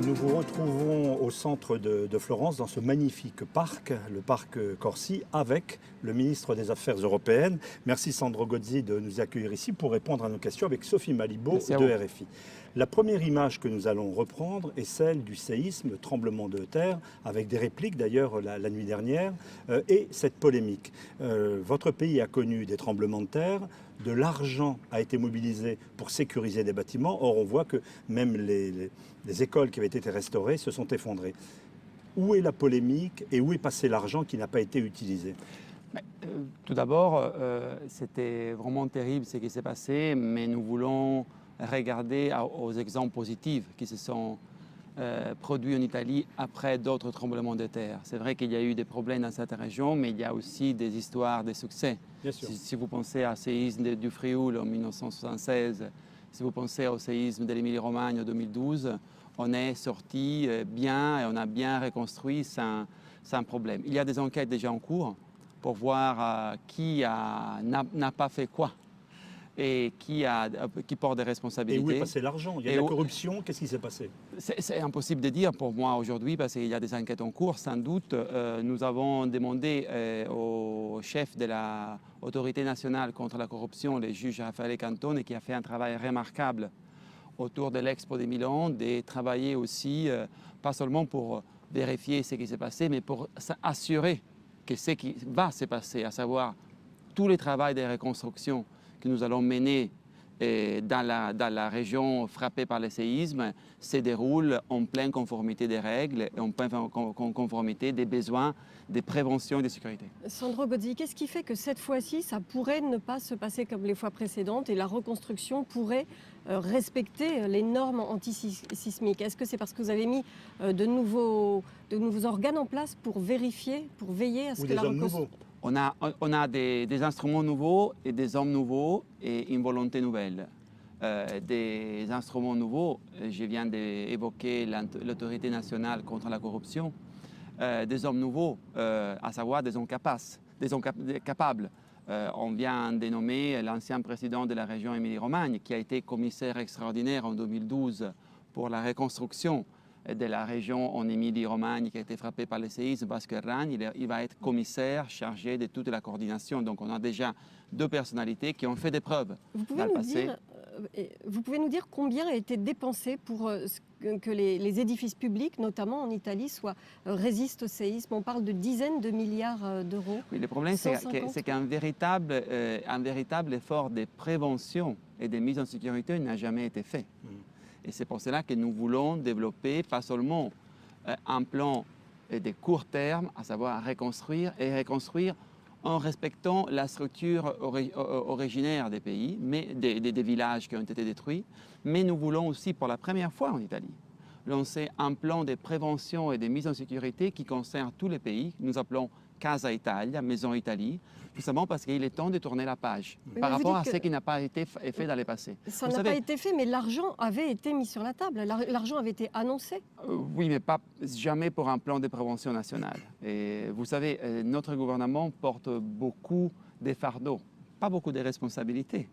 Nous vous retrouvons au centre de Florence, dans ce magnifique parc, le parc Corsi, avec le ministre des Affaires européennes. Merci Sandro Gozzi de nous accueillir ici pour répondre à nos questions avec Sophie Malibaud de RFI. La première image que nous allons reprendre est celle du séisme, le tremblement de terre, avec des répliques d'ailleurs la nuit dernière, et cette polémique. Votre pays a connu des tremblements de terre, de l'argent a été mobilisé pour sécuriser des bâtiments. Or, on voit que même les écoles qui avaient été restaurées se sont effondrées. Où est la polémique et où est passé l'argent qui n'a pas été utilisé ? Tout d'abord, c'était vraiment terrible ce qui s'est passé, mais nous voulons regarder aux exemples positifs qui se sont produits en Italie après d'autres tremblements de terre. C'est vrai qu'il y a eu des problèmes dans cette région, mais il y a aussi des histoires de succès. Si vous pensez au séisme du Frioul en 1976, si vous pensez au séisme de l'Émilie-Romagne en 2012, on est sorti bien et on a bien reconstruit sans problème. Il y a des enquêtes déjà en cours pour voir qui n'a pas fait quoi et qui porte des responsabilités. Et où est passé l'argent? Il y a de la corruption, qu'est-ce qui s'est passé? C'est impossible de dire pour moi aujourd'hui parce qu'il y a des enquêtes en cours, sans doute. Nous avons demandé au chef de l'autorité nationale contre la corruption, le juge Raffaele Cantone, qui a fait un travail remarquable autour de l'Expo de Milan, de travailler aussi, pas seulement pour vérifier ce qui s'est passé, mais pour assurer que ce qui va se passer, à savoir tout le travail de reconstruction que nous allons mener dans la région frappée par le séisme se déroule en pleine conformité des règles et en pleine conformité des besoins de prévention et de sécurité. Sandro Gozzi, qu'est-ce qui fait que cette fois-ci, ça pourrait ne pas se passer comme les fois précédentes et la reconstruction pourrait respecter les normes antisismiques? Est-ce que c'est parce que vous avez mis de nouveaux organes en place pour vérifier, pour veiller à ce que la reconstruction... On a des instruments nouveaux et des hommes nouveaux et une volonté nouvelle. Des instruments nouveaux, je viens d'évoquer l'autorité nationale contre la corruption, des hommes nouveaux, à savoir des hommes capables. On vient de nommer l'ancien président de la région Émilie-Romagne qui a été commissaire extraordinaire en 2012 pour la reconstruction de la région en Émilie-Romagne qui a été frappée par le séisme, Basque-Ragne. Il va être commissaire chargé de toute la coordination. Donc on a déjà deux personnalités qui ont fait des preuves dans le passé. Vous pouvez nous dire combien a été dépensé pour que les édifices publics, notamment en Italie, résistent au séisme? On parle de dizaines de milliards d'euros. Oui, le problème, c'est qu'un véritable effort de prévention et de mise en sécurité n'a jamais été fait. Et c'est pour cela que nous voulons développer pas seulement un plan de court terme, à savoir reconstruire en respectant la structure originaire des pays, mais des villages qui ont été détruits. Mais nous voulons aussi, pour la première fois en Italie, lancer un plan de prévention et de mise en sécurité qui concerne tous les pays. Nous appelons Casa Italia, Maison Italie, tout simplement parce qu'il est temps de tourner la page par rapport à ce qui n'a pas été fait dans le passé. Ça n'a pas été fait, mais l'argent avait été mis sur la table, l'argent avait été annoncé. Oui, mais jamais pour un plan de prévention nationale. Et vous savez, notre gouvernement porte beaucoup de fardeaux, pas beaucoup de responsabilités.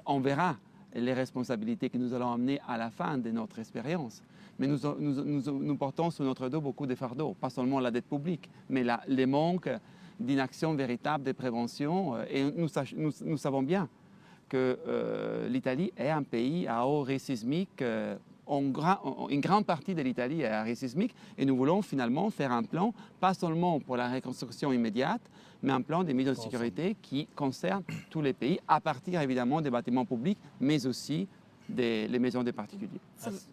On verra les responsabilités que nous allons amener à la fin de notre expérience. Mais nous portons sur notre dos beaucoup de fardeaux, pas seulement la dette publique, mais les manques d'une action véritable de prévention. Et nous savons bien que l'Italie est un pays à haut risque sismique. Une grande partie de l'Italie est à risque sismique et nous voulons finalement faire un plan, pas seulement pour la reconstruction immédiate, mais un plan de mise en sécurité qui concerne tous les pays, à partir évidemment des bâtiments publics, mais aussi les maisons des particuliers.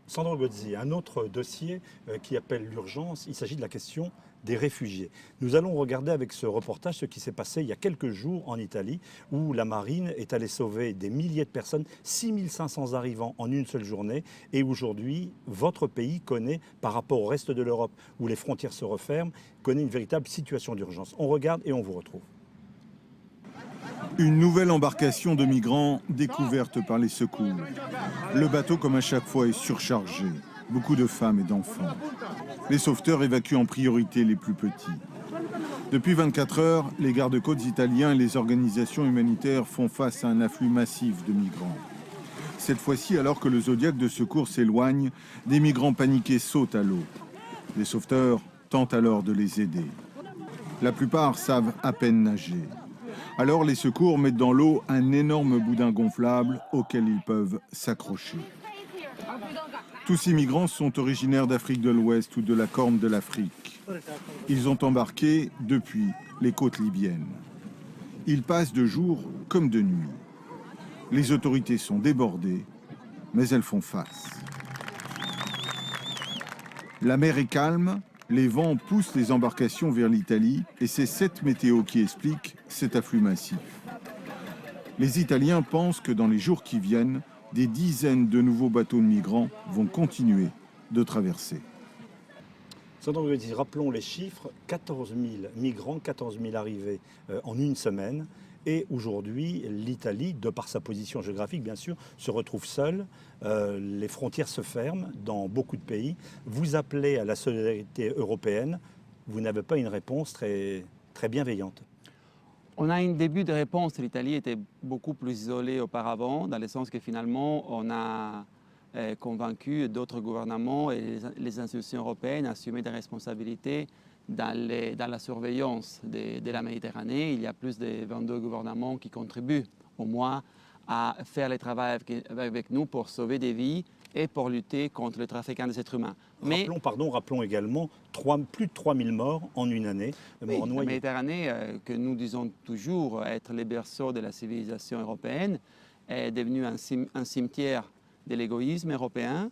Sandro Gozzi, un autre dossier qui appelle l'urgence, il s'agit de la question des réfugiés. Nous allons regarder avec ce reportage ce qui s'est passé il y a quelques jours en Italie, où la marine est allée sauver des milliers de personnes, 6500 arrivants en une seule journée, et aujourd'hui, votre pays connaît, par rapport au reste de l'Europe, où les frontières se referment, connaît une véritable situation d'urgence. On regarde et on vous retrouve. Une nouvelle embarcation de migrants découverte par les secours. Le bateau, comme à chaque fois, est surchargé. Beaucoup de femmes et d'enfants. Les sauveteurs évacuent en priorité les plus petits. Depuis 24 heures, les gardes-côtes italiens et les organisations humanitaires font face à un afflux massif de migrants. Cette fois-ci, alors que le Zodiac de secours s'éloigne, des migrants paniqués sautent à l'eau. Les sauveteurs tentent alors de les aider. La plupart savent à peine nager. Alors les secours mettent dans l'eau un énorme boudin gonflable auquel ils peuvent s'accrocher. Tous ces migrants sont originaires d'Afrique de l'Ouest ou de la Corne de l'Afrique. Ils ont embarqué depuis les côtes libyennes. Ils passent de jour comme de nuit. Les autorités sont débordées, mais elles font face. La mer est calme, les vents poussent les embarcations vers l'Italie et c'est cette météo qui explique cet afflux massif. Les Italiens pensent que dans les jours qui viennent, des dizaines de nouveaux bateaux de migrants vont continuer de traverser. Sandro Gozzi, rappelons les chiffres, 14 000 migrants, 14 000 arrivées en une semaine. Et aujourd'hui, l'Italie, de par sa position géographique, bien sûr, se retrouve seule. Les frontières se ferment dans beaucoup de pays. Vous appelez à la solidarité européenne. Vous n'avez pas une réponse très, très bienveillante. On a un début de réponse. L'Italie était beaucoup plus isolée auparavant, dans le sens que finalement, on a convaincu d'autres gouvernements et les institutions européennes à assumer des responsabilités dans la surveillance de la Méditerranée. Il y a plus de 22 gouvernements qui contribuent au moins à faire le travail avec nous pour sauver des vies et pour lutter contre le trafic des êtres humains. Mais rappelons également plus de 3 000 morts en une année. Oui, la Méditerranée, que nous disons toujours être le berceau de la civilisation européenne, est devenue un cimetière de l'égoïsme européen.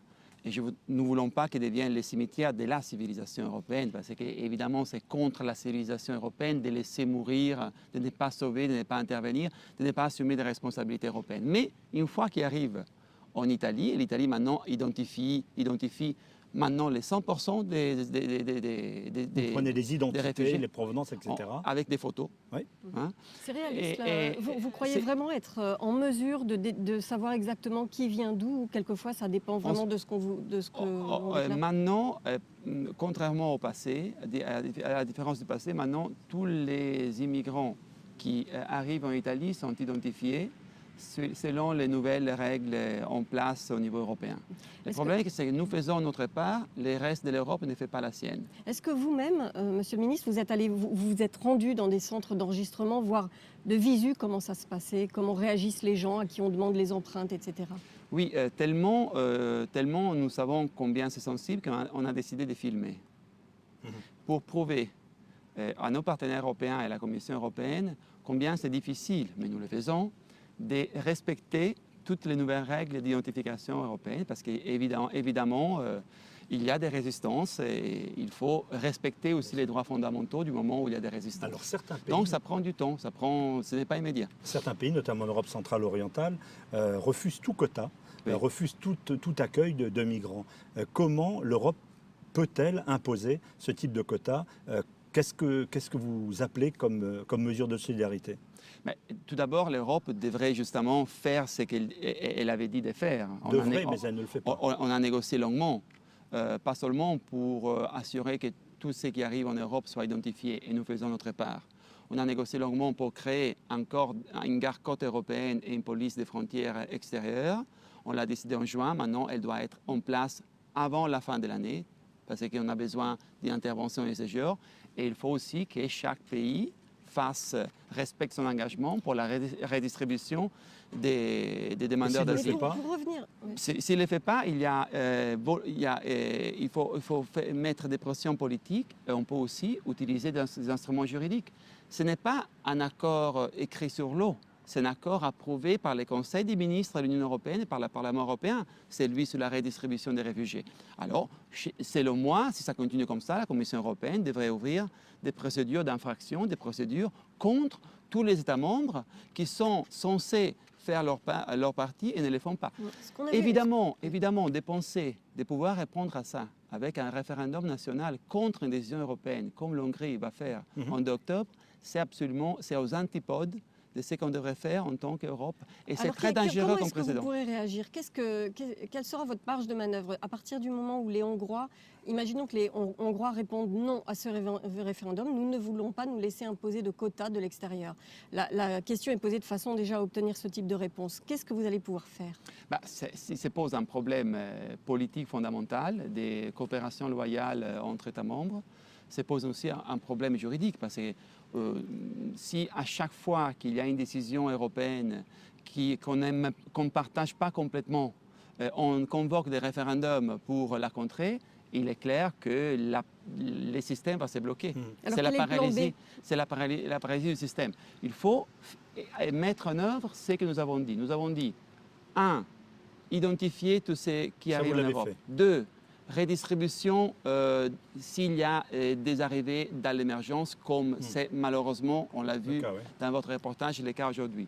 Et nous ne voulons pas qu'il devienne le cimetière de la civilisation européenne, parce qu'évidemment, c'est contre la civilisation européenne de laisser mourir, de ne pas sauver, de ne pas intervenir, de ne pas assumer des responsabilités européennes. Mais une fois qu'il arrive en Italie, l'Italie maintenant identifie maintenant les 100% Vous prenez les identités, les provenances, etc. Avec des photos. Oui. Hein? C'est réaliste. Vous croyez vraiment être en mesure de savoir exactement qui vient d'où, ou quelquefois ça dépend vraiment de ce qu'on vous déclare? Maintenant, contrairement au passé, à la différence du passé, maintenant tous les immigrants qui arrivent en Italie sont identifiés selon les nouvelles règles en place au niveau européen. Le problème, c'est que nous faisons notre part, le reste de l'Europe ne fait pas la sienne. Est-ce que vous-même, Monsieur le Ministre, vous êtes rendu dans des centres d'enregistrement, voir de visu comment ça se passait, comment réagissent les gens à qui on demande les empreintes, etc. Oui, tellement nous savons combien c'est sensible qu'on a décidé de filmer. Pour prouver à nos partenaires européens et à la Commission européenne combien c'est difficile, mais nous le faisons, de respecter toutes les nouvelles règles d'identification européenne, parce qu'évidemment, il y a des résistances et il faut respecter aussi les droits fondamentaux du moment où il y a des résistances. Alors, certains pays, donc ça prend du temps, ce n'est pas immédiat. Certains pays, notamment en Europe centrale orientale, refusent tout quota, refusent tout accueil de migrants. Comment l'Europe peut-elle imposer ce type de quota? Qu'est-ce que vous appelez comme mesure de solidarité? Mais tout d'abord, l'Europe devrait justement faire ce qu'elle avait dit de faire. Mais elle ne le fait pas. On a négocié longuement, pas seulement pour assurer que tous ceux qui arrivent en Europe soient identifiés, et nous faisons notre part. On a négocié longuement pour créer encore une garde-côte européenne et une police des frontières extérieures. On l'a décidé en juin. Maintenant, elle doit être en place avant la fin de l'année, parce qu'on a besoin d'une intervention et séjour. Et il faut aussi que chaque pays respecte son engagement pour la redistribution des demandeurs d'asile. S'il ne le fait pas, il faut mettre des pressions politiques et on peut aussi utiliser des instruments juridiques. Ce n'est pas un accord écrit sur l'eau. C'est un accord approuvé par les conseils des ministres de l'Union européenne et par le Parlement européen. C'est lui sur la redistribution des réfugiés. Alors, selon moi, si ça continue comme ça, la Commission européenne devrait ouvrir des procédures d'infraction, des procédures contre tous les États membres qui sont censés faire leur partie et ne le font pas. Évidemment, de penser, de pouvoir répondre à ça avec un référendum national contre une décision européenne, comme l'Hongrie va faire en octobre, c'est aux antipodes de ce qu'on devrait faire en tant qu'Europe. Et c'est Alors, très dangereux comment comme est-ce que vous précédent. pourrez réagir? Quelle sera votre marge de manœuvre à partir du moment où les Hongrois, imaginons que les Hongrois répondent non à ce référendum, nous ne voulons pas nous laisser imposer de quotas de l'extérieur. La question est posée de façon déjà à obtenir ce type de réponse. Qu'est-ce que vous allez pouvoir faire? Il se pose un problème politique fondamental des coopérations loyales entre États membres. Se pose aussi un problème juridique parce que si à chaque fois qu'il y a une décision européenne qu'on ne partage pas complètement, on convoque des référendums pour la contrer, il est clair que le système va se bloquer. Alors, C'est la quel est le plan B? paralysie, c'est la paralysie du système. Il faut mettre en œuvre ce que nous avons dit. Nous avons dit, 1, identifier tout ce qui Ça, arrive vous en l'avez Europe. fait. 2, redistribution s'il y a des arrivées dans l'émergence, comme c'est malheureusement, on l'a vu Le cas, ouais. dans votre reportage, le cas aujourd'hui.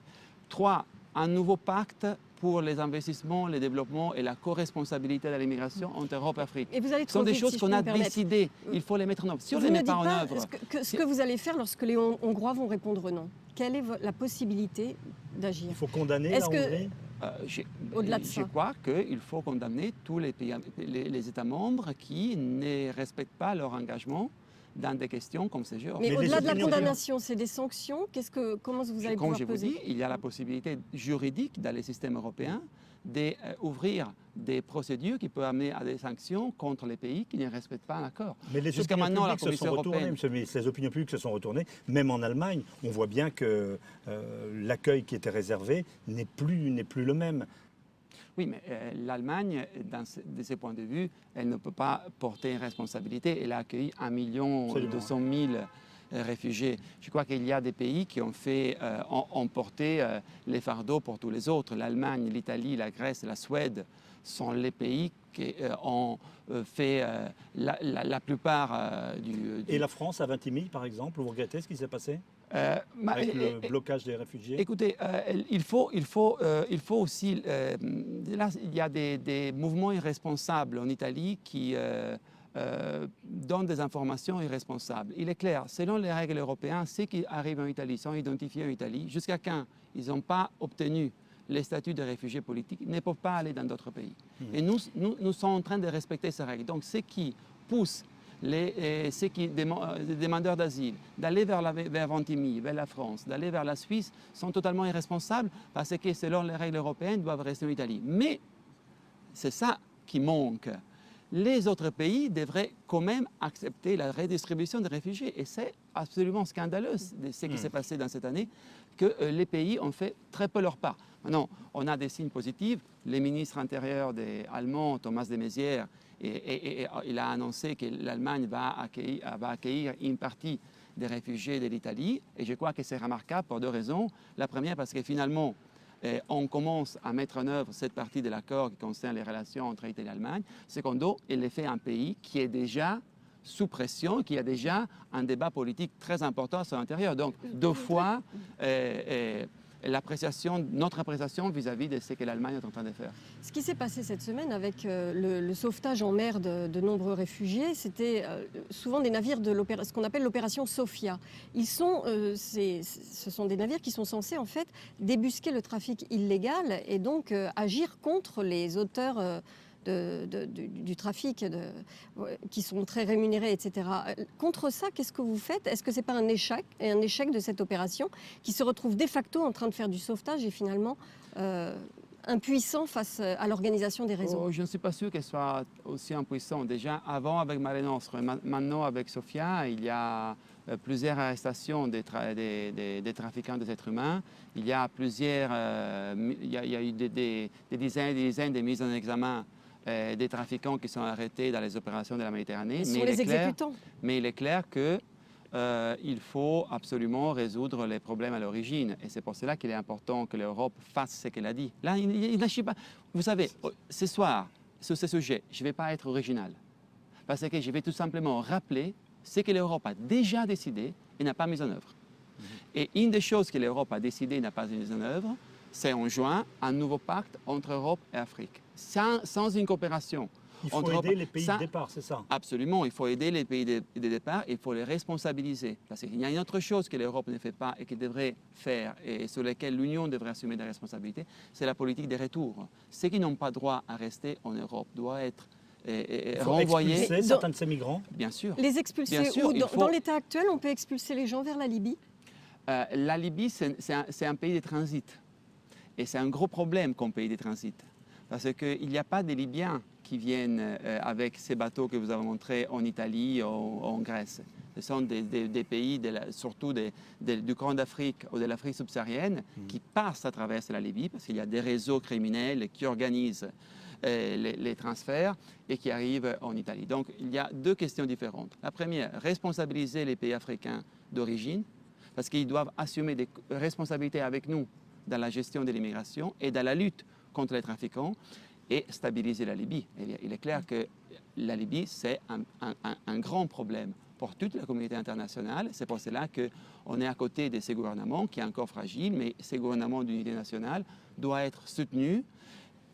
3, un nouveau pacte pour les investissements, le développement et la co-responsabilité de l'immigration entre Europe et Afrique. Et vous allez Ce sont trop des vite, choses si je qu'on peux a me permettre. décidées. Il faut les mettre en œuvre. Si on ne Vous les ne met pas dites en pas œuvre, ce que vous allez faire lorsque les Hongrois vont répondre non. Quelle est la possibilité d'agir? Il faut condamner la Est-ce que- Hongrie. Au-delà de je ça. crois qu'il faut condamner tous les pays, les États membres qui ne respectent pas leur engagement dans des questions comme ces jeux. Mais Mais les au-delà de la opinions condamnation, c'est des sanctions. Comment vous allez Comme pouvoir je vous peser? dis, il y a la possibilité juridique dans les systèmes européens d'ouvrir des procédures qui peuvent amener à des sanctions contre les pays qui ne respectent pas l'accord. Mais les Jusqu'à opinions maintenant, la publiques se Commission sont retournées, européenne. monsieur le ministre. Les opinions publiques se sont retournées. Même en Allemagne, on voit bien que l'accueil qui était réservé n'est plus le même. Oui, mais l'Allemagne, de ce point de vue, elle ne peut pas porter une responsabilité. Elle a accueilli 1,2 million réfugiés. Je crois qu'il y a des pays qui ont porté les fardeaux pour tous les autres. L'Allemagne, l'Italie, la Grèce, la Suède sont les pays qui ont fait la plupart du... Et la France à Vintimille, par exemple, vous regrettez ce qui s'est passé avec le blocage des réfugiés? Écoutez, il faut aussi... là, il y a des mouvements irresponsables en Italie qui donnent des informations irresponsables. Il est clair, selon les règles européennes, ceux qui arrivent en Italie sont identifiés en Italie. Jusqu'à quand ils n'ont pas obtenu les statuts de réfugiés politiques, ne peuvent pas aller dans d'autres pays. Et nous sommes en train de respecter ces règles. Donc, ceux qui poussent les demandeurs d'asile d'aller vers Ventimille, vers la France, d'aller vers la Suisse, sont totalement irresponsables parce que, selon les règles européennes, doivent rester en Italie. Mais c'est ça qui manque. Les autres pays devraient quand même accepter la redistribution des réfugiés. Et c'est absolument scandaleux ce qui s'est passé dans cette année, que les pays ont fait très peu leur part. Maintenant, on a des signes positifs. Le ministre intérieur allemand, Thomas de Maizière, il a annoncé que l'Allemagne va accueillir une partie des réfugiés de l'Italie. Et je crois que c'est remarquable pour deux raisons. La première, parce que finalement, on commence à mettre en œuvre cette partie de l'accord qui concerne les relations entre l'Italie et l'Allemagne. Secondo, il est fait un pays qui est déjà sous pression, qui a déjà un débat politique très important à son intérieur. Donc, deux fois, notre appréciation vis-à-vis de ce que l'Allemagne est en train de faire. Ce qui s'est passé cette semaine avec le sauvetage en mer de nombreux réfugiés, c'était souvent des navires de ce qu'on appelle l'opération Sophia. Ce sont des navires qui sont censés en fait débusquer le trafic illégal et donc agir contre les auteurs du trafic, qui sont très rémunérés, etc. Contre ça, qu'est-ce que vous faites? Est-ce que ce n'est pas un échec de cette opération qui se retrouve de facto en train de faire du sauvetage et finalement impuissant face à l'organisation des réseaux? Je ne suis pas sûr qu'elle soit aussi impuissante. Déjà, avant avec Mare Nostrum, maintenant avec Sophia, il y a plusieurs arrestations des trafiquants des êtres humains. Il y a il y a eu des dizaines et des dizaines de mises en examen des trafiquants qui sont arrêtés dans les opérations de la Méditerranée. Ils sont les exécutants. Mais il est clair qu'il faut absolument résoudre les problèmes à l'origine. Et c'est pour cela qu'il est important que l'Europe fasse ce qu'elle a dit. Là, il n'agit pas. Vous savez, ce soir, sur ce sujet, je ne vais pas être original. Parce que je vais tout simplement rappeler ce que l'Europe a déjà décidé et n'a pas mis en œuvre. Et une des choses que l'Europe a décidé et n'a pas mis en œuvre, c'est en juin un nouveau pacte entre Europe et Afrique. Sans une coopération Il faut entre Europe. aider les pays Ça, de départ, c'est ça? Absolument, il faut aider les pays de départ, il faut les responsabiliser. Parce qu'il y a une autre chose que l'Europe ne fait pas et qu'elle devrait faire et sur laquelle l'Union devrait assumer des responsabilités, c'est la politique des retours. Ceux qui n'ont pas droit à rester en Europe doivent être Il faut renvoyés. expulser certains de ces migrants? Bien sûr. Les expulser Bien sûr, où il faut- Dans l'état actuel, on peut expulser les gens vers la Libye? La Libye, c'est un pays de transit. Et c'est un gros problème comme pays de transit. Parce qu'il n'y a pas de Libyens qui viennent avec ces bateaux que vous avez montrés en Italie ou en Grèce. Ce sont des pays, surtout du Corne d'Afrique ou de l'Afrique subsaharienne, qui passent à travers la Libye, parce qu'il y a des réseaux criminels qui organisent les transferts et qui arrivent en Italie. Donc il y a deux questions différentes. La première, responsabiliser les pays africains d'origine, parce qu'ils doivent assumer des responsabilités avec nous dans la gestion de l'immigration et dans la lutte contre les trafiquants et stabiliser la Libye. Il est clair que la Libye, c'est un grand problème pour toute la communauté internationale. C'est pour cela qu'on est à côté de ces gouvernements qui est encore fragile, mais ces gouvernements d'unité nationale doivent être soutenus.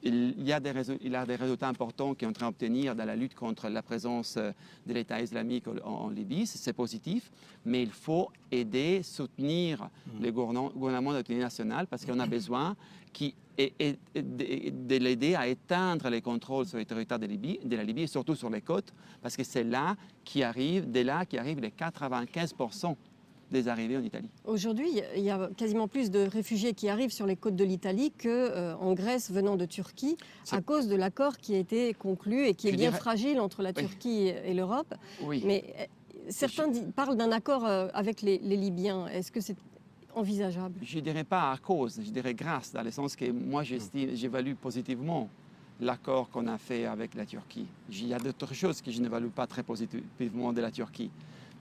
Il y a des résultats importants qui est en train d'obtenir dans la lutte contre la présence de l'État islamique en Libye. C'est positif, mais il faut aider, soutenir les gouvernements d'unité nationale parce qu'on a besoin de l'aider à éteindre les contrôles sur le territoire de la Libye et surtout sur les côtes, parce que c'est là de là qui arrivent les 95% des arrivées en Italie. Aujourd'hui, il y a quasiment plus de réfugiés qui arrivent sur les côtes de l'Italie qu'en Grèce venant de Turquie, à cause de l'accord qui a été conclu et qui est bien fragile entre la Turquie et l'Europe. Oui. Mais certains parlent d'un accord avec les Libyens. Est-ce que c'est envisageable? Je ne dirais pas à cause, je dirais grâce, dans le sens que moi j'évalue positivement l'accord qu'on a fait avec la Turquie. Il y a d'autres choses que je n'évalue pas très positivement de la Turquie.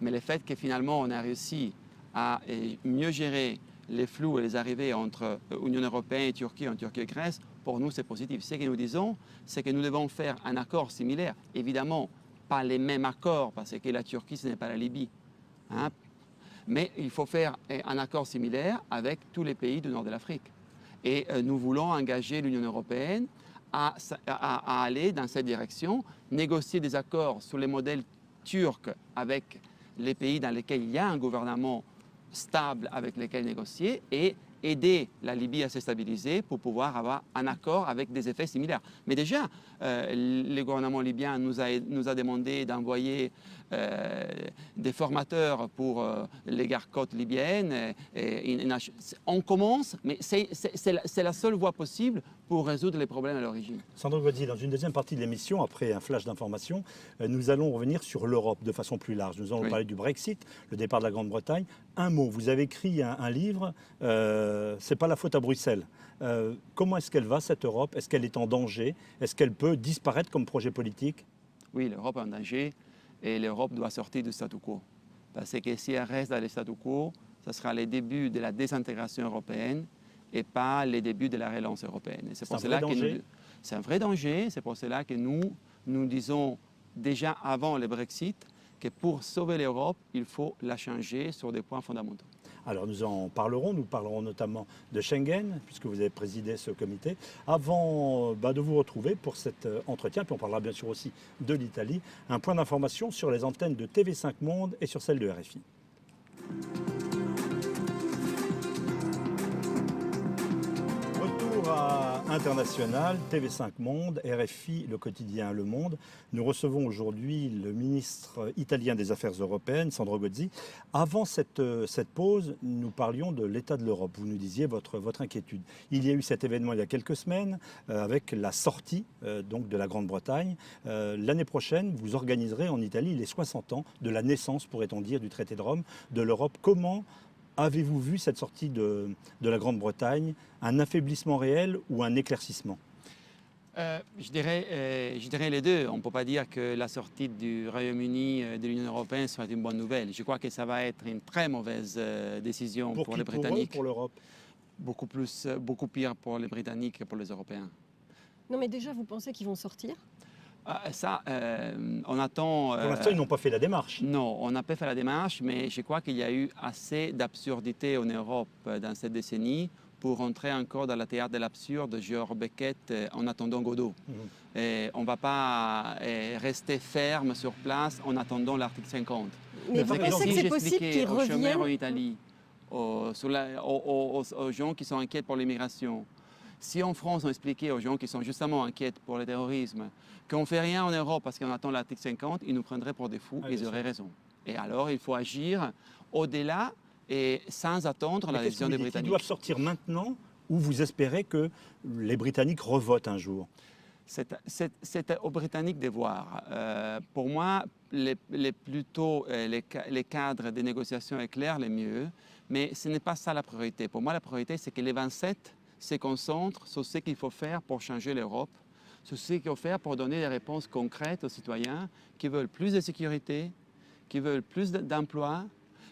Mais le fait que finalement on a réussi à mieux gérer les flux et les arrivées entre Union européenne et Turquie, en Turquie et Grèce, pour nous c'est positif. Ce que nous disons, c'est que nous devons faire un accord similaire. Évidemment, pas les mêmes accords, parce que la Turquie, ce n'est pas la Libye. Hein? Mais il faut faire un accord similaire avec tous les pays du nord de l'Afrique. Et nous voulons engager l'Union européenne à aller dans cette direction, négocier des accords sur les modèles turcs avec les pays dans lesquels il y a un gouvernement stable avec lesquels négocier et aider la Libye à se stabiliser pour pouvoir avoir un accord avec des effets similaires. Mais déjà, le gouvernement libyen nous a demandé d'envoyer des formateurs pour les gardes-côtes libyennes. On commence, mais c'est la seule voie possible pour résoudre les problèmes à l'origine. Sandro Gozzi, dans une deuxième partie de l'émission, après un flash d'information, nous allons revenir sur l'Europe de façon plus large. Nous allons parler du Brexit, le départ de la Grande-Bretagne. Un mot, vous avez écrit un livre, c'est pas la faute à Bruxelles. Comment est-ce qu'elle va, cette Europe? Est-ce qu'elle est en danger? Est-ce qu'elle peut disparaître comme projet politique? Oui, l'Europe est en danger et l'Europe doit sortir du statu quo. Parce que si elle reste dans le statu quo, ce sera le début de la désintégration européenne et pas le début de la relance européenne. C'est un vrai danger. C'est un vrai danger. C'est pour cela que nous disons déjà avant le Brexit que pour sauver l'Europe, il faut la changer sur des points fondamentaux. Alors nous en parlerons, nous parlerons notamment de Schengen, puisque vous avez présidé ce comité. Avant de vous retrouver pour cet entretien, puis on parlera bien sûr aussi de l'Italie, un point d'information sur les antennes de TV5 Monde et sur celles de RFI. Retour à International, TV5 Monde, RFI, le quotidien Le Monde. Nous recevons aujourd'hui le ministre italien des Affaires européennes, Sandro Gozzi. Avant cette pause, nous parlions de l'état de l'Europe. Vous nous disiez votre inquiétude. Il y a eu cet événement il y a quelques semaines avec la sortie donc de la Grande-Bretagne. L'année prochaine, vous organiserez en Italie les 60 ans de la naissance, pourrait-on dire, du traité de Rome, de l'Europe. Comment avez-vous vu cette sortie de la Grande-Bretagne? Un affaiblissement réel ou un éclaircissement? Je dirais les deux. On ne peut pas dire que la sortie du Royaume-Uni de l'Union européenne soit une bonne nouvelle. Je crois que ça va être une très mauvaise décision pour les Britanniques. Pour l'Europe? Beaucoup pire pour les Britanniques que pour les Européens. Non, mais déjà, vous pensez qu'ils vont sortir? On attend... Pour l'instant, ils n'ont pas fait la démarche. Non, on n'a pas fait la démarche, mais je crois qu'il y a eu assez d'absurdité en Europe dans cette décennie pour entrer encore dans le théâtre de l'absurde de Georges Beckett en attendant Godot. Et on ne va pas rester ferme sur place en attendant l'article 50. Mais vous pensez que c'est possible qu'ils aux chômeurs en reviennent? Italie, aux gens qui sont inquiets pour l'immigration, si en France on expliquait aux gens qui sont justement inquiets pour le terrorisme qu'on ne fait rien en Europe parce qu'on attend l'article 50, ils nous prendraient pour des fous, ils auraient raison. Et alors il faut agir au-delà et sans attendre la décision des Britanniques. Ils doivent sortir maintenant ou vous espérez que les Britanniques revotent un jour? C'est aux Britanniques de voir. Pour moi, les cadres des négociations est clair, les mieux, mais ce n'est pas ça la priorité. Pour moi, la priorité, c'est que les 27 se concentrent sur ce qu'il faut faire pour changer l'Europe, sur ce qu'il faut faire pour donner des réponses concrètes aux citoyens qui veulent plus de sécurité, qui veulent plus d'emplois,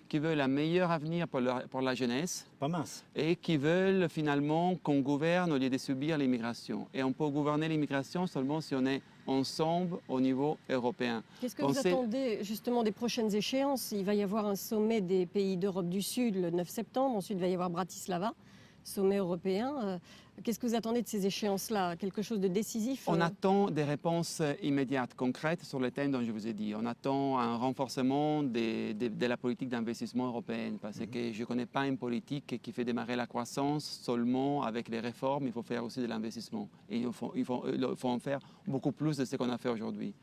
qui veulent un meilleur avenir pour la jeunesse. Pas mince. Et qui veulent finalement qu'on gouverne au lieu de subir l'immigration. Et on peut gouverner l'immigration seulement si on est ensemble au niveau européen. Qu'est-ce que vous attendez justement des prochaines échéances? Il va y avoir un sommet des pays d'Europe du Sud le 9 septembre, ensuite il va y avoir Bratislava, sommet européen. Qu'est-ce que vous attendez de ces échéances-là? Quelque chose de décisif? On attend des réponses immédiates, concrètes sur les thèmes dont je vous ai dit. On attend un renforcement de la politique d'investissement européenne parce que je ne connais pas une politique qui fait démarrer la croissance seulement avec les réformes. Il faut faire aussi de l'investissement. Et il faut en faire beaucoup plus de ce qu'on a fait aujourd'hui.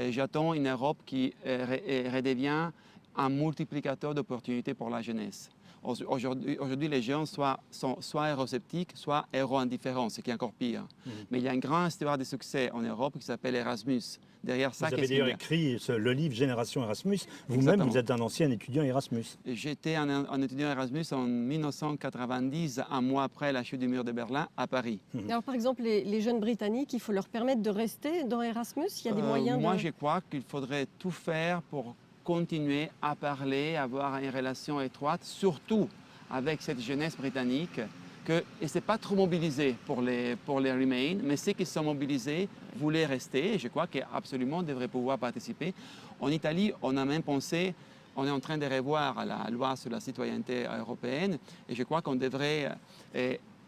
J'attends une Europe qui redevient un multiplicateur d'opportunités pour la jeunesse. Aujourd'hui, les jeunes sont soit eurosceptiques, soit euro-indifférents, ce qui est encore pire. Mais il y a une grande histoire de succès en Europe qui s'appelle Erasmus. Derrière ça, vous avez d'ailleurs écrit le livre Génération Erasmus. Vous-même, vous êtes un ancien étudiant Erasmus. J'étais un étudiant Erasmus en 1990, un mois après la chute du mur de Berlin, à Paris. Alors, par exemple, les jeunes Britanniques, il faut leur permettre de rester dans Erasmus? Il y a des moyens Moi, je crois qu'il faudrait tout faire pour continuer à parler, avoir une relation étroite, surtout avec cette jeunesse britannique, et ce n'est pas trop mobilisé pour les Remain, mais ceux qui sont mobilisés voulaient rester, et je crois qu'absolument devraient pouvoir participer. En Italie, on a même pensé, on est en train de revoir la loi sur la citoyenneté européenne, et je crois qu'on devrait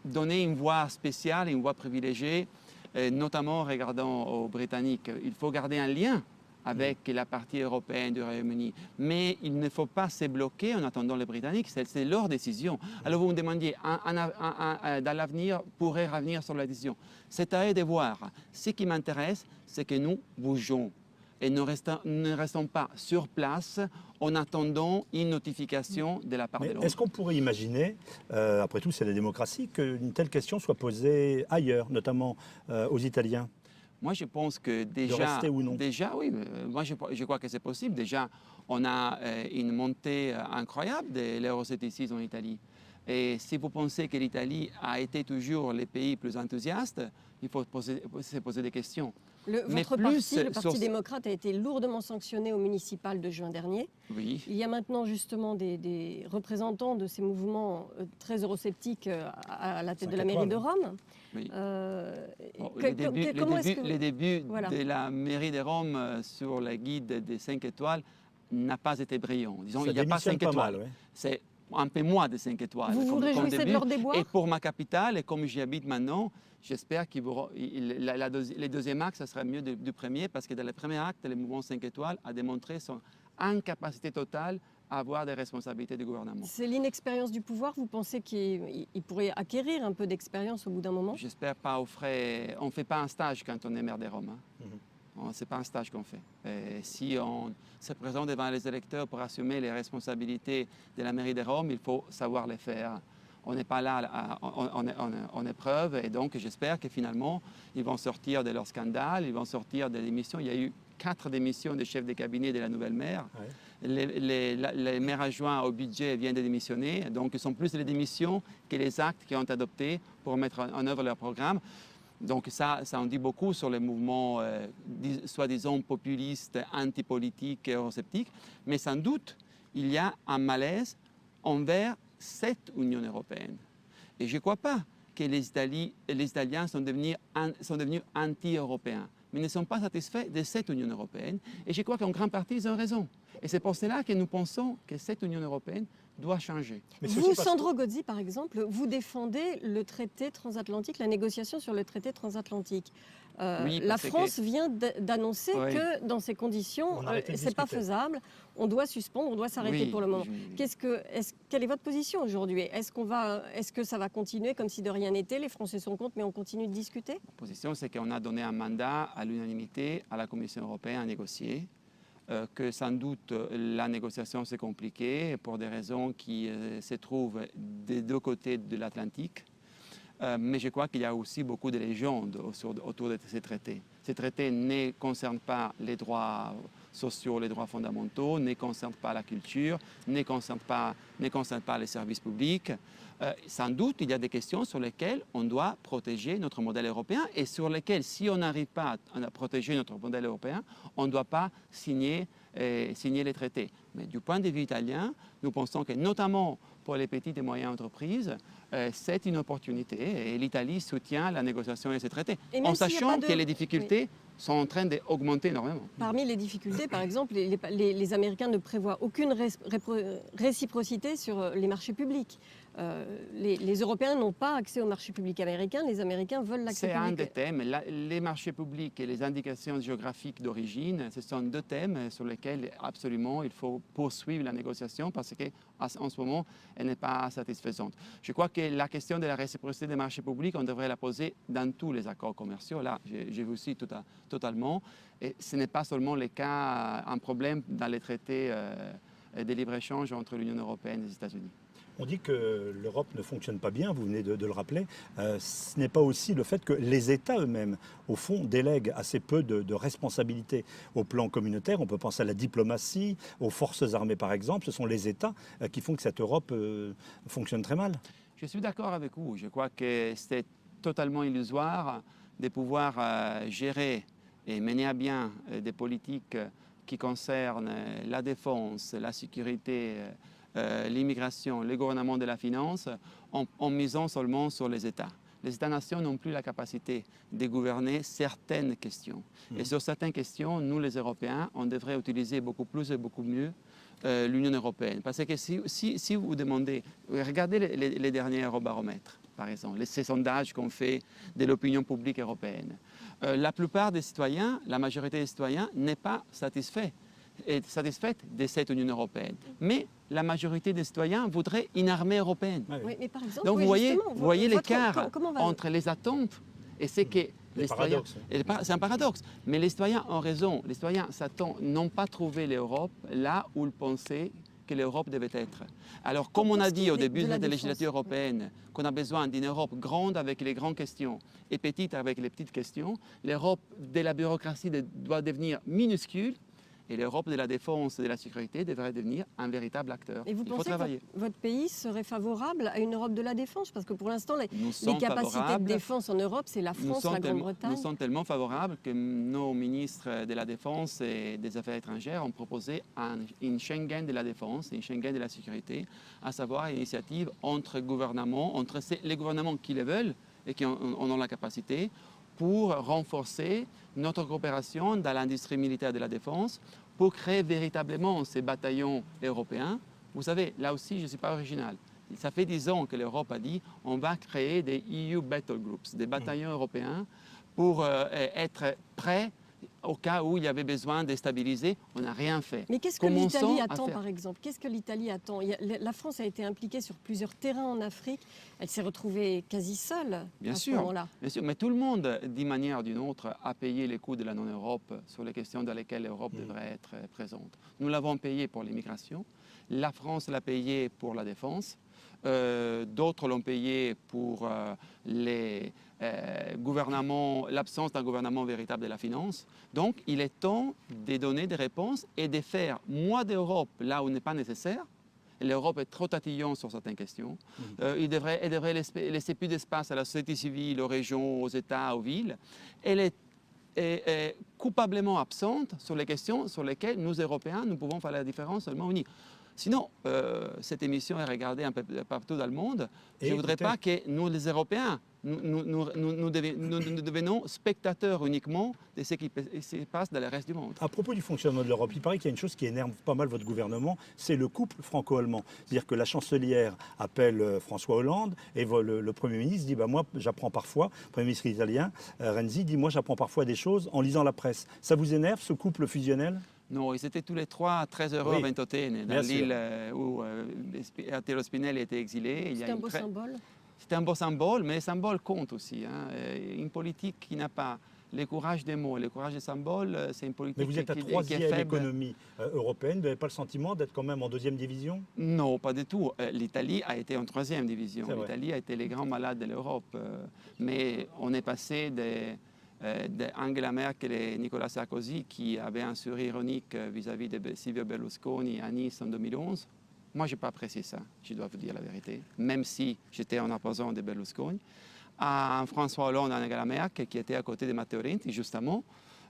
donner une voix spéciale, une voix privilégiée, notamment en regardant aux Britanniques. Il faut garder un lien avec la partie européenne du Royaume-Uni. Mais il ne faut pas se bloquer en attendant les Britanniques, c'est leur décision. Alors vous me demandiez, dans l'avenir, pourrait revenir sur la décision. C'est à eux de voir. Ce qui m'intéresse, c'est que nous bougeons et ne restons pas sur place en attendant une notification de la part de Londres. Est-ce qu'on pourrait imaginer, après tout c'est la démocratie, qu'une telle question soit posée ailleurs, notamment aux Italiens? Moi, je pense que déjà, de rester ou non. Déjà, oui, moi je crois que c'est possible. Déjà, on a une montée incroyable de l'euroscepticisme en Italie. Et si vous pensez que l'Italie a été toujours le pays plus enthousiaste, il faut se poser des questions. Votre parti, le Parti démocrate, a été lourdement sanctionné au municipal de juin dernier. Oui. Il y a maintenant justement des représentants de ces mouvements très eurosceptiques à la tête de la mairie de Rome. Oui. Les débuts de la mairie de Rome sur la guide des 5 étoiles n'a pas été brillant. Disons, il n'y a pas 5 étoiles. Mal, ouais. C'est un peu moins de 5 étoiles. Vous vous réjouissez de leur déboire? Et pour ma capitale, et comme j'y habite maintenant, j'espère que les deuxième acte, ça sera mieux du premier, parce que dans le premier acte, le mouvement 5 étoiles a démontré son incapacité totale à avoir des responsabilités du gouvernement. C'est l'inexpérience du pouvoir? Vous pensez qu'il pourrait acquérir un peu d'expérience au bout d'un moment? J'espère pas aux frais. On ne fait pas un stage quand on est maire de Rome. Ce n'est pas un stage qu'on fait. Et si on se présente devant les électeurs pour assumer les responsabilités de la mairie de Rome, il faut savoir les faire. On n'est pas là en épreuve, et donc j'espère que finalement, ils vont sortir de leur scandale, ils vont sortir des démissions. Il y a eu 4 démissions des chefs de cabinet de la nouvelle maire. Ouais. Les maires adjoints au budget viennent de démissionner, donc ce sont plus les démissions que les actes qu'ils ont adoptés pour mettre en œuvre leur programme. Donc ça en dit beaucoup sur les mouvements soi-disant populistes, antipolitiques, eurosceptiques, mais sans doute, il y a un malaise envers cette Union européenne. Et je ne crois pas que les Italiens sont devenus anti-européens, mais ne sont pas satisfaits de cette Union européenne. Et je crois qu'en grande partie, ils ont raison. Et c'est pour cela que nous pensons que cette Union européenne doit changer. Mais ceci Vous, parce que- Sandro Gozzi, par exemple, vous défendez le traité transatlantique, la négociation sur le traité transatlantique. Oui, La parce que- France vient d'annoncer Oui. que dans ces conditions, On arrête de c'est pas discuter. faisable. On doit suspendre, on doit s'arrêter Oui, pour le moment. je- Quelle est votre position aujourd'hui? Est-ce que ça va continuer comme si de rien n'était? Les Français sont contre, mais on continue de discuter? La position, c'est qu'on a donné un mandat à l'unanimité à la Commission européenne à négocier. Que sans doute la négociation c'est compliqué pour des raisons qui se trouvent des deux côtés de l'Atlantique. Mais je crois qu'il y a aussi beaucoup de légendes autour de ces traités. Ces traités ne concernent pas les droits sociaux, les droits fondamentaux, ne concernent pas la culture, ne concernent pas les services publics. Sans doute, il y a des questions sur lesquelles on doit protéger notre modèle européen et sur lesquelles, si on n'arrive pas à protéger notre modèle européen, on ne doit pas signer les traités. Mais du point de vue italien, nous pensons que notamment pour les petites et moyennes entreprises, c'est une opportunité et l'Italie soutient la négociation de ces traités, Et même en s'il y a sachant pas de- que les difficultés sont en train d'augmenter énormément. Parmi les difficultés, par exemple, les Américains ne prévoient aucune réciprocité sur les marchés publics. Les Européens n'ont pas accès aux marchés publics américains, les Américains veulent l'accès C'est un public. des thèmes. Les marchés publics et les indications géographiques d'origine, ce sont deux thèmes sur lesquels absolument il faut poursuivre la négociation parce qu'en ce moment, elle n'est pas satisfaisante. Je crois que la question de la réciprocité des marchés publics, on devrait la poser dans tous les accords commerciaux. Là, je vous cite totalement. Et ce n'est pas seulement le cas, un problème dans les traités de libre-échange entre l'Union européenne et les États-Unis. On dit que l'Europe ne fonctionne pas bien, vous venez de le rappeler. Ce n'est pas aussi le fait que les États eux-mêmes, au fond, délèguent assez peu de responsabilités au plan communautaire. On peut penser à la diplomatie, aux forces armées par exemple. Ce sont les États qui font que cette Europe fonctionne très mal. Je suis d'accord avec vous. Je crois que c'est totalement illusoire de pouvoir gérer et mener à bien des politiques qui concernent la défense, la sécurité, l'immigration, le gouvernement de la finance, en misant seulement sur les États. Les États-nations n'ont plus la capacité de gouverner certaines questions. Et sur certaines questions, nous, les Européens, on devrait utiliser beaucoup plus et beaucoup mieux l'Union européenne. Parce que si vous demandez, regardez les derniers Eurobaromètres, par exemple, ces sondages qu'on fait de l'opinion publique européenne. La plupart des citoyens, la majorité des citoyens, n'est pas satisfaite de cette Union européenne. Mais la majorité des citoyens voudraient une armée européenne. Oui, mais par exemple, Donc oui, vous voyez, justement, vous voyez votre- l'écart comment va- entre les attentes et ce que les citoyens... paradoxes. C'est un paradoxe. Mais les citoyens ont raison. Les citoyens n'ont pas trouvé l'Europe là où ils pensaient que l'Europe devait être. Alors, comme on a dit au début de la législature européenne, qu'on a besoin d'une Europe grande avec les grandes questions et petite avec les petites questions, l'Europe de la bureaucratie doit devenir minuscule et l'Europe de la défense et de la sécurité devrait devenir un véritable acteur. Et vous Il faut pensez travailler. que votre pays serait favorable à une Europe de la défense? Parce que pour l'instant, Nous les sommes capacités de favorables. défense en Europe, c'est la France, la Nous Grande-Bretagne. sommes tellement favorables que nos ministres de la Défense et des Affaires étrangères ont proposé une Schengen de la défense et une Schengen de la sécurité, à savoir une initiative entre gouvernements, entre les gouvernements qui le veulent et qui en ont la capacité, pour renforcer notre coopération dans l'industrie militaire de la défense, pour créer véritablement ces bataillons européens. Vous savez, là aussi, je ne suis pas original. Ça fait 10 ans que l'Europe a dit on va créer des EU Battle Groups, des bataillons européens, pour être prêts au cas où il y avait besoin de stabiliser. On n'a rien fait. Mais qu'est-ce que Commençons l'Italie à attend, faire. par exemple? Qu'est-ce que l'Italie attend? La France a été impliquée sur plusieurs terrains en Afrique. Elle s'est retrouvée quasi seule Bien à ce sûr. moment-là. Bien sûr, mais tout le monde, d'une manière ou d'une autre, a payé les coûts de la non-Europe sur les questions dans lesquelles l'Europe devrait être présente. Nous l'avons payé pour l'immigration, la France l'a payé pour la défense, d'autres l'ont payé pour l'absence d'un gouvernement véritable de la finance. Donc, il est temps de donner des réponses et de faire moins d'Europe là où n'est pas nécessaire. L'Europe est trop tatillon sur certaines questions. Elle devrait laisser plus d'espace à la société civile, aux régions, aux États, aux villes. Elle est coupablement absente sur les questions sur lesquelles nous, Européens, nous pouvons faire la différence seulement unis. Sinon, cette émission est regardée un peu partout dans le monde. Et je ne voudrais écoutez- pas que nous, les Européens, nous devenons spectateurs uniquement de ce qui se passe dans le reste du monde. À propos du fonctionnement de l'Europe, il paraît qu'il y a une chose qui énerve pas mal votre gouvernement, c'est le couple franco-allemand. C'est-à-dire que la chancelière appelle François Hollande et le Premier ministre dit moi j'apprends parfois, le Premier ministre italien Renzi dit moi j'apprends parfois des choses en lisant la presse. Ça vous énerve ce couple fusionnel? Non, ils étaient tous les trois très heureux Oui, à Ventotene, bien dans sûr. l'île où Altiero Spinelli était exilé. C'est un beau symbole. C'est un beau symbole, mais le symbole compte aussi. Une politique qui n'a pas le courage des mots, le courage des symboles, c'est une politique Mais vous êtes la qui est troisième faible. économie européenne, vous n'avez pas le sentiment d'être quand même en deuxième division? Non, pas du tout. L'Italie a été en troisième division. C'est vrai. L'Italie a été les grands malades de l'Europe. Mais on est passé d'Angela Merkel et Nicolas Sarkozy, qui avaient un sourire ironique vis-à-vis de Silvio Berlusconi à Nice en 2011. Moi, je n'ai pas apprécié ça, je dois vous dire la vérité, même si j'étais en opposant de Berlusconi. À un François Hollande et Angela Merkel, qui était à côté de Matteo Renzi, justement.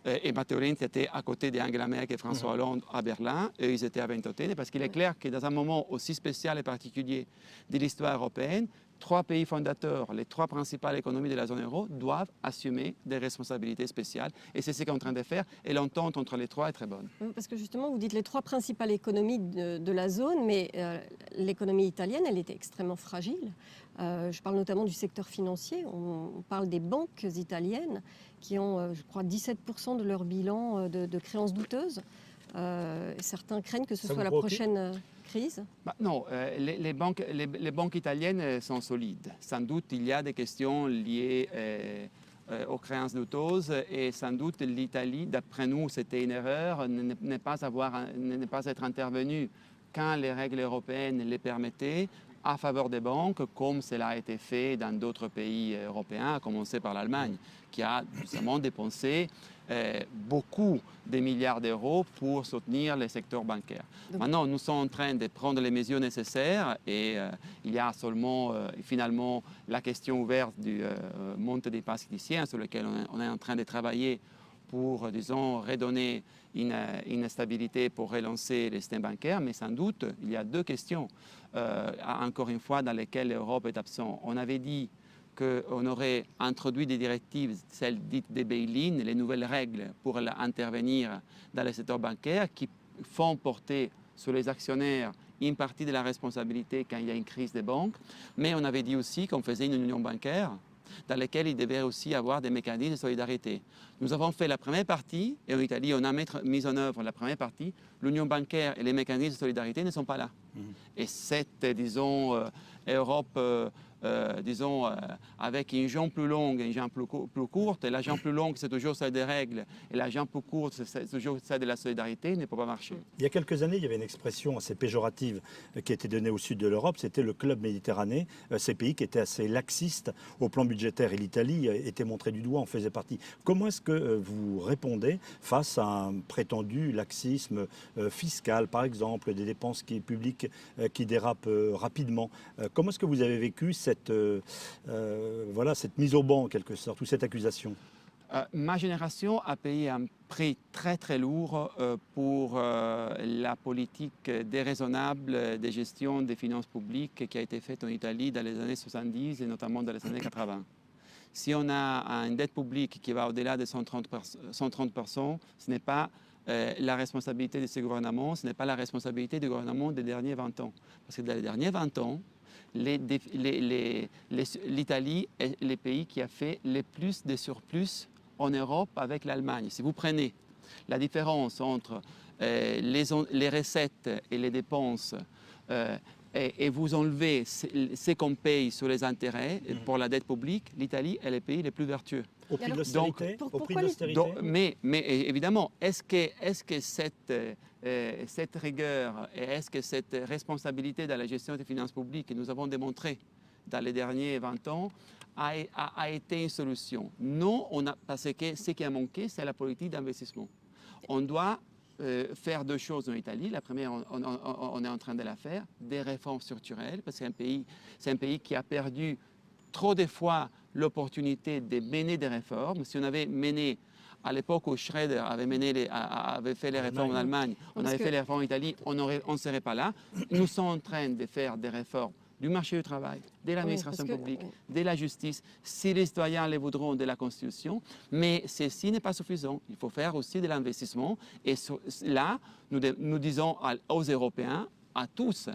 Et Matteo Renzi était à côté d'Angela Merkel et François Hollande à Berlin, et ils étaient à Ventotene, parce qu'il est clair que dans un moment aussi spécial et particulier de l'histoire européenne, trois pays fondateurs, les trois principales économies de la zone euro, doivent assumer des responsabilités spéciales. Et c'est ce qu'on est en train de faire. Et l'entente entre les trois est très bonne. Parce que justement, vous dites les trois principales économies de la zone, mais l'économie italienne, elle était extrêmement fragile. Je parle notamment du secteur financier. On parle des banques italiennes qui ont, je crois, 17% de leur bilan de créances douteuses. Certains craignent que ce Ça soit vous la préoccupe? prochaine crise. Non, les banques italiennes sont solides. Sans doute, il y a des questions liées aux créances douteuses et sans doute l'Italie, d'après nous, c'était une erreur, ne pas être intervenue quand les règles européennes les permettaient à faveur des banques, comme cela a été fait dans d'autres pays européens, à commencer par l'Allemagne, qui a justement dépensé beaucoup de milliards d'euros pour soutenir le secteur bancaire. Maintenant, nous sommes en train de prendre les mesures nécessaires et il y a seulement finalement la question ouverte du monte des passes judiciaires sur lequel on est en train de travailler pour, disons, redonner une stabilité pour relancer le système bancaire. Mais sans doute, il y a deux questions, encore une fois, dans lesquelles l'Europe est absente. On avait dit qu'on aurait introduit des directives, celles dites des bail-in, les nouvelles règles pour intervenir dans le secteur bancaire qui font porter sur les actionnaires une partie de la responsabilité quand il y a une crise des banques. Mais on avait dit aussi qu'on faisait une union bancaire dans laquelle il devait aussi avoir des mécanismes de solidarité. Nous avons fait la première partie, et en Italie, on a mis en œuvre la première partie. L'union bancaire et les mécanismes de solidarité ne sont pas là. Et cette, disons, Europe, disons, avec une jambe plus longue et une jambe plus courte, et la jambe plus longue, c'est toujours celle des règles, et la jambe plus courte, c'est toujours celle de la solidarité, ne peut pas marcher. Il y a quelques années, il y avait une expression assez péjorative qui était donnée au sud de l'Europe, c'était le club méditerranéen, ces pays qui étaient assez laxistes au plan budgétaire, et l'Italie était montrée du doigt, en faisait partie. Comment est-ce que vous répondez face à un prétendu laxisme fiscal, par exemple, des dépenses publiques qui dérapent rapidement? Comment est-ce que vous avez vécu cette mise au banc, en quelque sorte, ou cette accusation? Ma génération a payé un prix très très lourd pour la politique déraisonnable de gestion des finances publiques qui a été faite en Italie dans les années 70 et notamment dans les années 80. Si on a une dette publique qui va au-delà de 130%, ce n'est pas la responsabilité de ce gouvernement, ce n'est pas la responsabilité du gouvernement des derniers 20 ans. Parce que dans les derniers 20 ans, l'Italie est le pays qui a fait le plus de surplus en Europe avec l'Allemagne. Si vous prenez la différence entre les recettes et les dépenses et vous enlevez ce qu'on paye sur les intérêts pour la dette publique, l'Italie est le pays le plus vertueux. Au prix de alors, l'austérité? donc, Au prix pourquoi de les- l'austérité? Mais évidemment, est-ce que cette rigueur et est-ce que cette responsabilité dans la gestion des finances publiques que nous avons démontré dans les derniers 20 ans a été une solution? Non, parce que ce qui a manqué, c'est la politique d'investissement. On doit faire deux choses en Italie. La première, on est en train de la faire, des réformes structurelles, parce que c'est un pays qui a perdu trop de fois l'opportunité de mener des réformes. Si on avait mené à l'époque où Schröder avait fait les réformes en Allemagne, on avait fait les réformes en Italie, on ne serait pas là. Nous sommes en train de faire des réformes du marché du travail, de l'administration publique, de la justice, si les citoyens le voudront, de la Constitution. Mais ceci n'est pas suffisant. Il faut faire aussi de l'investissement. Et là, nous disons aux Européens, à tous,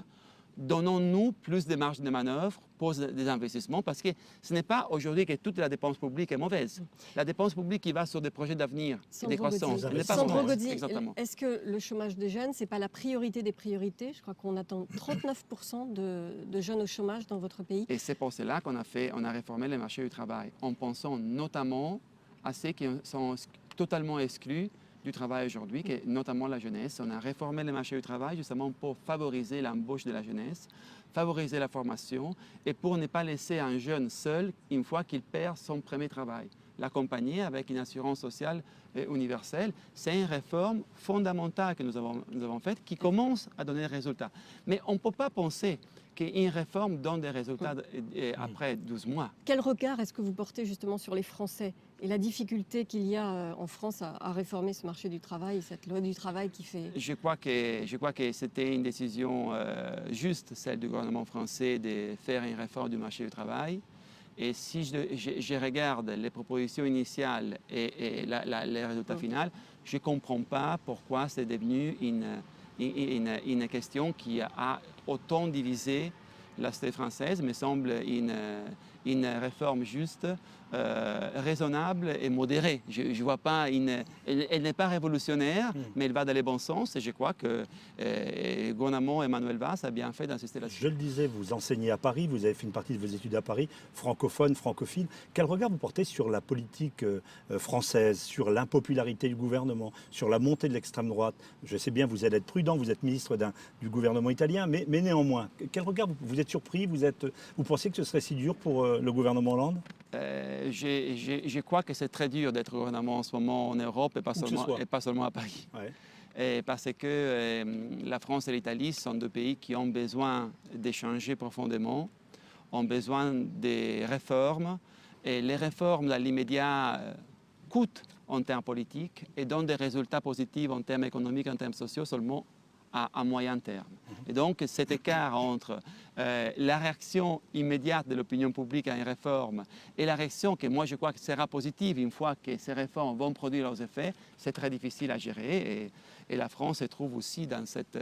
donnons-nous plus de marge de manœuvre pour des investissements, parce que ce n'est pas aujourd'hui que toute la dépense publique est mauvaise. La dépense publique qui va sur des projets d'avenir et de croissance, elle n'est pas Sandro mauvaise. Gozzi, Exactement. est-ce que le chômage des jeunes, ce n'est pas la priorité des priorités? Je crois qu'on attend 39% de jeunes au chômage dans votre pays. Et c'est pour cela qu'on a réformé le marché du travail, en pensant notamment à ceux qui sont totalement exclus du travail aujourd'hui, notamment la jeunesse. On a réformé le marché du travail justement pour favoriser l'embauche de la jeunesse, favoriser la formation et pour ne pas laisser un jeune seul une fois qu'il perd son premier travail. L'accompagner avec une assurance sociale universelle, c'est une réforme fondamentale que nous avons faite qui commence à donner des résultats. Mais on ne peut pas penser qu'une réforme donne des résultats après 12 mois. Quel regard est-ce que vous portez justement sur les Français et la difficulté qu'il y a en France à réformer ce marché du travail, cette loi du travail qui fait... Je crois que c'était une décision juste, celle du gouvernement français, de faire une réforme du marché du travail. Et si je regarde les propositions initiales et les résultats finaux, je ne comprends pas pourquoi c'est devenu une question qui a autant divisé la société française. Me semble une réforme juste, raisonnable et modérée. Je ne vois pas, elle n'est pas révolutionnaire, mais elle va dans le bon sens. Et je crois que le gouvernement Emmanuel Valls a bien fait d'insister là-dessus. Je le disais, vous enseignez à Paris, vous avez fait une partie de vos études à Paris, francophone, francophile. Quel regard vous portez sur la politique française, sur l'impopularité du gouvernement, sur la montée de l'extrême droite? Je sais bien, vous allez être prudent, vous êtes ministre du gouvernement italien, mais néanmoins, quel regard vous êtes surpris? Vous pensez que ce serait si dur pour le gouvernement Hollande? Je crois que c'est très dur d'être gouvernement en ce moment en Europe et pas seulement à Paris. Ouais. Et parce que la France et l'Italie sont deux pays qui ont besoin d'échanger profondément, ont besoin des réformes. Et les réformes, dans l'immédiat, coûtent en termes politiques et donnent des résultats positifs en termes économiques, en termes sociaux seulement à moyen terme. Et donc cet écart entre la réaction immédiate de l'opinion publique à une réforme et la réaction que moi je crois que sera positive une fois que ces réformes vont produire leurs effets, c'est très difficile à gérer et la France se trouve aussi dans cette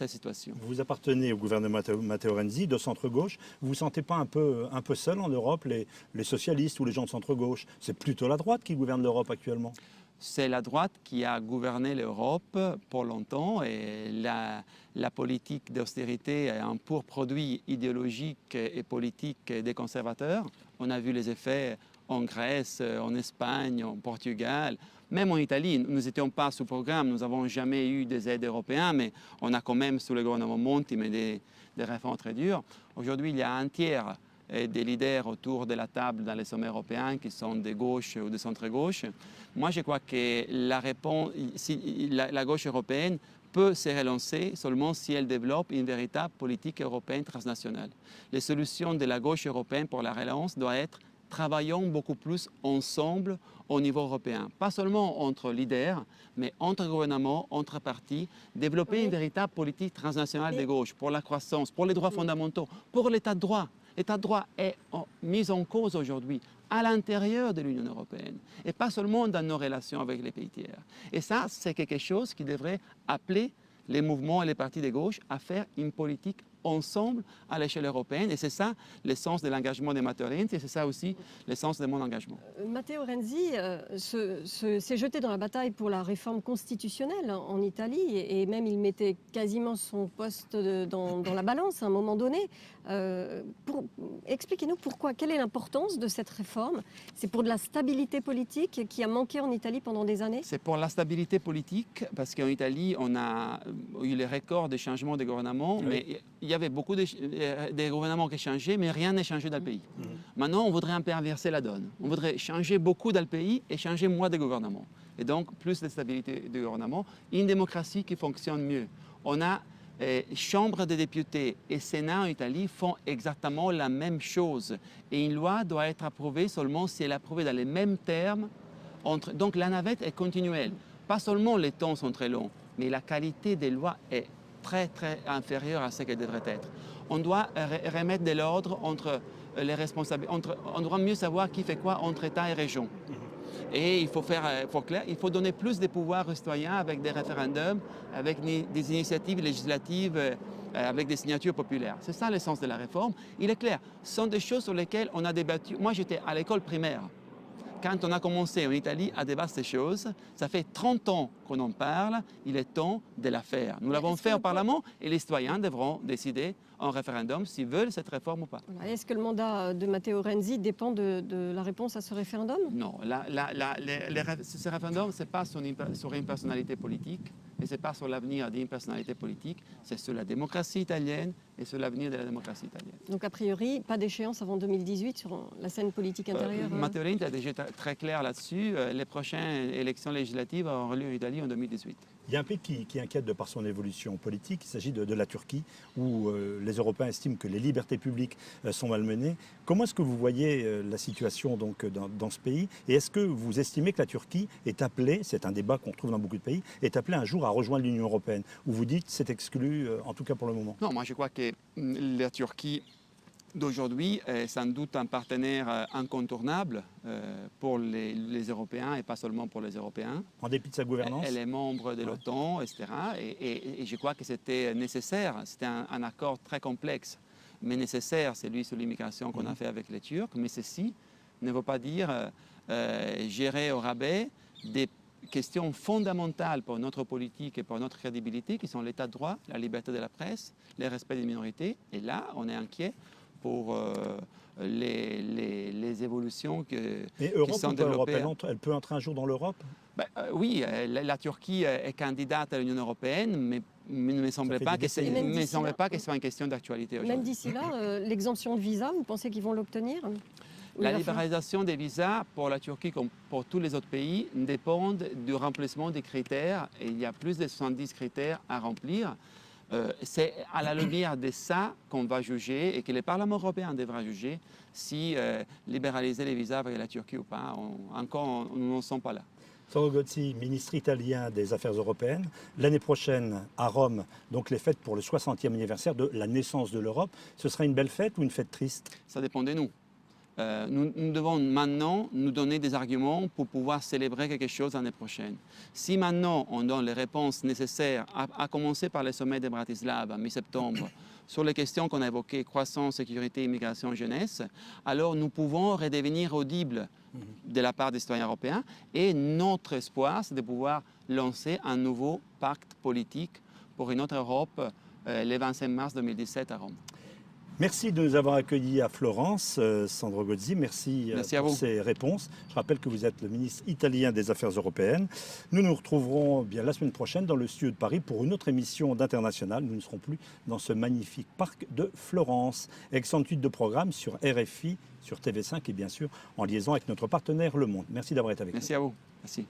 situation. Vous appartenez au gouvernement Matteo Renzi de centre-gauche. Vous ne vous sentez pas un peu seul en Europe, les socialistes ou les gens de centre-gauche? C'est plutôt la droite qui gouverne l'Europe actuellement. C'est la droite qui a gouverné l'Europe pour longtemps et la politique d'austérité est un pur produit idéologique et politique des conservateurs. On a vu les effets en Grèce, en Espagne, en Portugal, même en Italie. Nous n'étions pas sous programme, nous n'avons jamais eu des aides européennes, mais on a quand même sous le gouvernement Monti mais des réformes très dures. Aujourd'hui, il y a un tiers des leaders autour de la table dans les sommets européens qui sont de gauche ou de centre-gauche. Moi, je crois que la gauche européenne peut se relancer seulement si elle développe une véritable politique européenne transnationale. Les solutions de la gauche européenne pour la relance doivent être travaillons beaucoup plus ensemble au niveau européen. Pas seulement entre leaders, mais entre gouvernements, entre partis, développer une véritable politique transnationale de gauche pour la croissance, pour les droits fondamentaux, pour l'état de droit. L'état de droit est mis en cause aujourd'hui à l'intérieur de l'Union européenne et pas seulement dans nos relations avec les pays tiers. Et ça, c'est quelque chose qui devrait appeler les mouvements et les partis de gauche à faire une politique ensemble à l'échelle européenne. Et c'est ça le sens de l'engagement de Matteo Renzi et c'est ça aussi le sens de mon engagement. Matteo Renzi s'est jeté dans la bataille pour la réforme constitutionnelle en Italie et même il mettait quasiment son poste dans la balance à un moment donné. Expliquez-nous pourquoi, quelle est l'importance de cette réforme? C'est pour de la stabilité politique qui a manqué en Italie pendant des années? C'est pour la stabilité politique parce qu'en Italie, on a eu les records de changements de gouvernement, mais il y avait beaucoup de gouvernements qui changeaient, mais rien n'a changé dans le pays. Maintenant, on voudrait un peu inverser la donne. On voudrait changer beaucoup dans le pays et changer moins de gouvernements. Et donc, plus de stabilité de gouvernement, une démocratie qui fonctionne mieux. On a Chambre des députés et Sénat en Italie font exactement la même chose. Et une loi doit être approuvée seulement si elle est approuvée dans les mêmes termes Donc la navette est continuelle. Pas seulement les temps sont très longs, mais la qualité des lois est très inférieure à ce qu'elle devrait être. On doit remettre de l'ordre entre les responsabilités. On doit mieux savoir qui fait quoi entre États et régions. Et il faut donner plus de pouvoir aux citoyens avec des référendums, avec des initiatives législatives, avec des signatures populaires. C'est ça l'essence de la réforme. Il est clair, ce sont des choses sur lesquelles on a débattu. Moi, j'étais à l'école primaire. Quand on a commencé en Italie à débattre ces choses, ça fait 30 ans qu'on en parle, il est temps de la faire. Nous l'avons fait au Parlement et les citoyens devront décider en référendum s'ils veulent cette réforme ou pas. Est-ce que le mandat de Matteo Renzi dépend de la réponse à ce référendum? Non, ce référendum, ce n'est pas sur une personnalité politique et ce n'est pas sur l'avenir d'une personnalité politique, c'est sur la démocratie italienne et sur l'avenir de la démocratie italienne. Donc a priori, pas d'échéance avant 2018 sur la scène politique intérieure? Matteo Renzi est déjà très clair là-dessus. Les prochaines élections législatives auront lieu en Italie en 2018. Il y a un pays qui inquiète de par son évolution politique, il s'agit de la Turquie, où les Européens estiment que les libertés publiques sont malmenées. Comment est-ce que vous voyez la situation donc, dans ce pays? Et est-ce que vous estimez que la Turquie est appelée, c'est un débat qu'on trouve dans beaucoup de pays, est appelée un jour à rejoindre l'Union européenne? Ou vous dites c'est exclu, en tout cas pour le moment? Non, moi je crois que la Turquie d'aujourd'hui est sans doute un partenaire incontournable pour les Européens et pas seulement pour les Européens. En dépit de sa gouvernance? Elle est membre de l'OTAN, etc. Et je crois que c'était nécessaire. C'était un accord très complexe, mais nécessaire, celui sur l'immigration qu'on a fait avec les Turcs. Mais ceci ne veut pas dire gérer au rabais des questions fondamentales pour notre politique et pour notre crédibilité, qui sont l'état de droit, la liberté de la presse, le respect des minorités. Et là, on est inquiet pour les évolutions qui sont développées. Elle peut entrer un jour dans l'Europe? Oui, la Turquie est candidate à l'Union européenne, mais il ne me semble pas que ce soit une question d'actualité aujourd'hui. Même d'ici là, l'exemption de visa, vous pensez qu'ils vont l'obtenir? La libéralisation des visas pour la Turquie, comme pour tous les autres pays, dépend du remplissement des critères. Et il y a plus de 70 critères à remplir. C'est à la lumière de ça qu'on va juger et que le Parlement européen devra juger si libéraliser les visas avec la Turquie ou pas. Encore, nous n'en sommes pas là. Sandro Gozi, ministre italien des Affaires européennes. L'année prochaine, à Rome, donc les fêtes pour le 60e anniversaire de la naissance de l'Europe. Ce sera une belle fête ou une fête triste? Ça dépend de nous. Nous devons maintenant nous donner des arguments pour pouvoir célébrer quelque chose l'année prochaine. Si maintenant on donne les réponses nécessaires, à commencer par le sommet de Bratislava, mi-septembre, sur les questions qu'on a évoquées, croissance, sécurité, immigration, jeunesse, alors nous pouvons redevenir audibles de la part des citoyens européens. Et notre espoir, c'est de pouvoir lancer un nouveau pacte politique pour une autre Europe le 25 mars 2017 à Rome. Merci de nous avoir accueillis à Florence, Sandro Gozi. Merci pour ces réponses. Je rappelle que vous êtes le ministre italien des Affaires européennes. Nous nous retrouverons bien la semaine prochaine dans le studio de Paris pour une autre émission d'International. Nous ne serons plus dans ce magnifique parc de Florence. Excellente suite de programme sur RFI, sur TV5 et bien sûr en liaison avec notre partenaire Le Monde. Merci d'avoir été avec nous. Merci à vous. Merci.